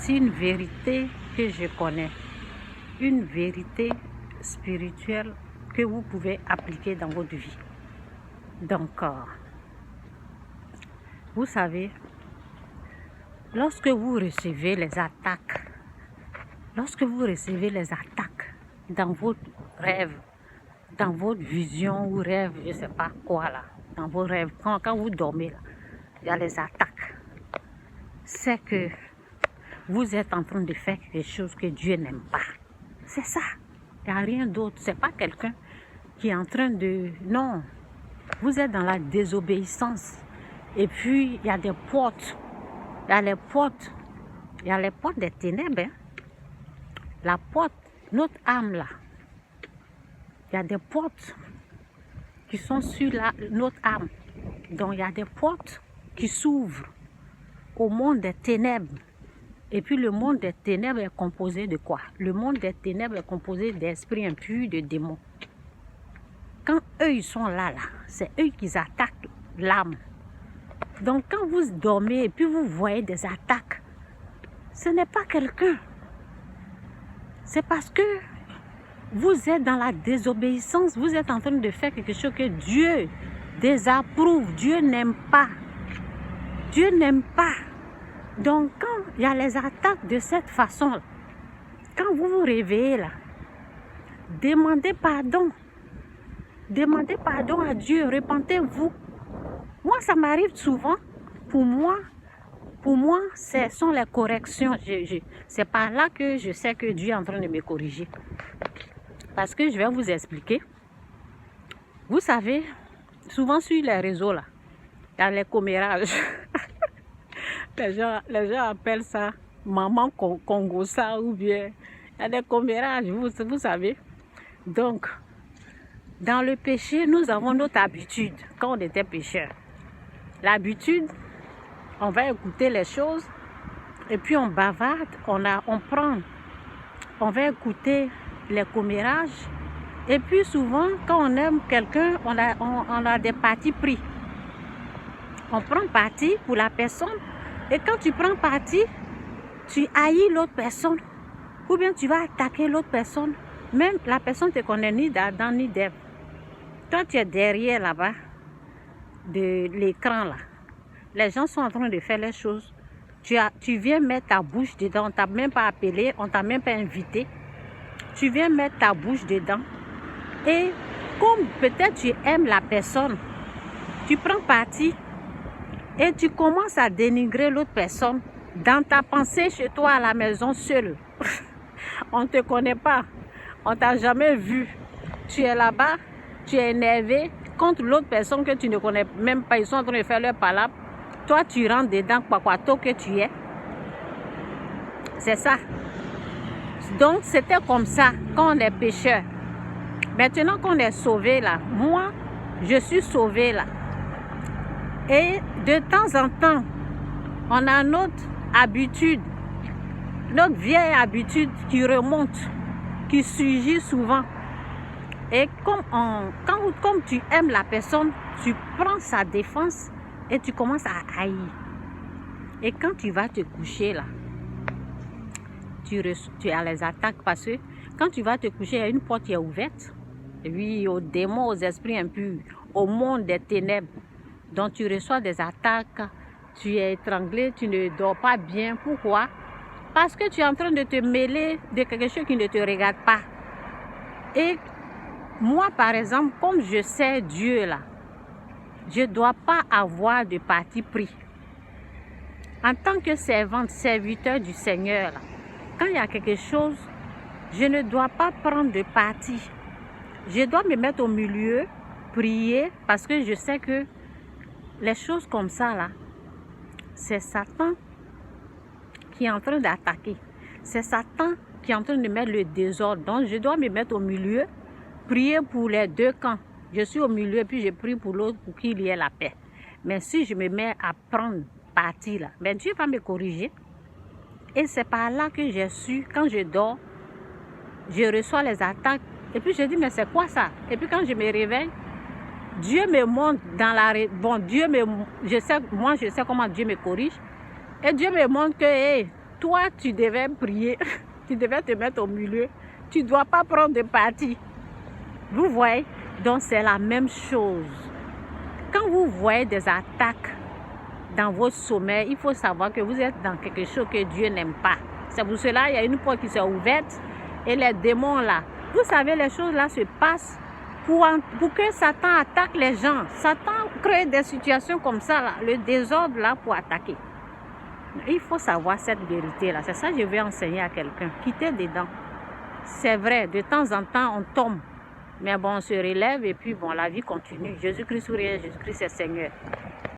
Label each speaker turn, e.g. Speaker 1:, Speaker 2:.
Speaker 1: voici une vérité que je connais, une vérité spirituelle que vous pouvez appliquer dans votre vie. Donc, vous savez, lorsque vous recevez les attaques, dans votre rêve, dans votre vision ou rêve, je ne sais pas quoi là, dans vos rêves, quand vous dormez là, il y a les attaques. C'est que vous êtes en train de faire quelque chose que Dieu n'aime pas. C'est ça. Il n'y a rien d'autre. Ce n'est pas quelqu'un qui est en train de... Non. Vous êtes dans la désobéissance. Et puis, il y a des portes. Il y a les portes des ténèbres. Hein. La porte, notre âme là. Il y a des portes qui sont sur notre âme. Donc, il y a des portes qui s'ouvrent au monde des ténèbres. Et puis, le monde des ténèbres est composé de quoi? Le monde des ténèbres est composé d'esprits impurs, de démons. Quand eux, ils sont là, c'est eux qui attaquent l'âme. Donc, quand vous dormez et puis vous voyez des attaques, ce n'est pas quelqu'un. C'est parce que vous êtes dans la désobéissance. Vous êtes en train de faire quelque chose que Dieu désapprouve. Dieu n'aime pas. Dieu n'aime pas. Donc, quand il y a les attaques de cette façon, quand vous vous réveillez là, demandez pardon. Demandez pardon à Dieu. Repentez-vous. Moi, ça m'arrive souvent. Pour moi, ce sont les corrections. C'est par là que je sais que Dieu est en train de me corriger. Parce que je vais vous expliquer. Vous savez, souvent sur les réseaux, là, il y a les commérages. Les gens appellent ça maman Congossa ou bien il y a des commérages, vous savez. Donc, dans le péché, nous avons notre habitude quand on était pécheurs. L'habitude, on va écouter les choses et puis on bavarde, on va écouter les commérages. Et puis souvent, quand on aime quelqu'un, on a des partis pris. On prend parti pour la personne. Et quand tu prends parti, tu haïs l'autre personne. Ou bien tu vas attaquer l'autre personne. Même la personne ne te connaît ni d'Adam ni d'Ève. Toi, tu es derrière là-bas de l'écran là. Les gens sont en train de faire les choses. Tu viens mettre ta bouche dedans. On ne t'a même pas appelé, on ne t'a même pas invité. Tu viens mettre ta bouche dedans. Et comme peut-être tu aimes la personne, tu prends parti et tu commences à dénigrer l'autre personne dans ta pensée chez toi à la maison seule. On ne te connaît pas, on ne t'a jamais vu. Tu es là-bas, tu es énervé contre l'autre personne que tu ne connais même pas. Ils sont en train de faire leur palabre. Toi, tu rentres dedans, quoi que tu es. C'est ça. Donc, c'était comme ça quand on est pécheur. Maintenant qu'on est sauvé là, moi, je suis sauvé là. Et de temps en temps, on a notre habitude, notre vieille habitude qui remonte, qui surgit souvent. Et comme tu aimes la personne, tu prends sa défense et tu commences à haïr. Et quand tu vas te coucher là, tu as les attaques parce que quand tu vas te coucher, il y a une porte qui est ouverte. Et puis aux démons, aux esprits impurs, au monde des ténèbres. Donc tu reçois des attaques, tu es étranglé, tu ne dors pas bien. Pourquoi? Parce que tu es en train de te mêler de quelque chose qui ne te regarde pas. Et moi, par exemple, comme je sais Dieu là, je ne dois pas avoir de parti pris. En tant que servante, serviteur du Seigneur, là, quand il y a quelque chose, je ne dois pas prendre de parti. Je dois me mettre au milieu, prier, parce que je sais que les choses comme ça, là, c'est Satan qui est en train d'attaquer. C'est Satan qui est en train de mettre le désordre. Donc, je dois me mettre au milieu, prier pour les deux camps. Je suis au milieu, puis je prie pour l'autre pour qu'il y ait la paix. Mais si je me mets à prendre parti, là, ben Dieu va me corriger. Et c'est par là que j'ai su, quand je dors, je reçois les attaques. Et puis je dis, mais c'est quoi ça? Et puis quand je me réveille, Dieu me montre dans la... Bon, je sais comment Dieu me corrige. Et Dieu me montre que, hey, toi, tu devais prier, tu devais te mettre au milieu. Tu ne dois pas prendre de parti. Vous voyez? Donc, c'est la même chose. Quand vous voyez des attaques dans votre sommeil, il faut savoir que vous êtes dans quelque chose que Dieu n'aime pas. C'est pour cela qu'il y a une porte qui s'est ouverte et les démons là. Vous savez, les choses là se passent pour que Satan attaque les gens. Satan crée des situations comme ça, là, le désordre là pour attaquer. Il faut savoir cette vérité là. C'est ça que je vais enseigner à quelqu'un. Quittez dedans. C'est vrai, de temps en temps on tombe. Mais bon, on se relève et puis bon, la vie continue. Jésus-Christ ou rien, Jésus-Christ est Seigneur.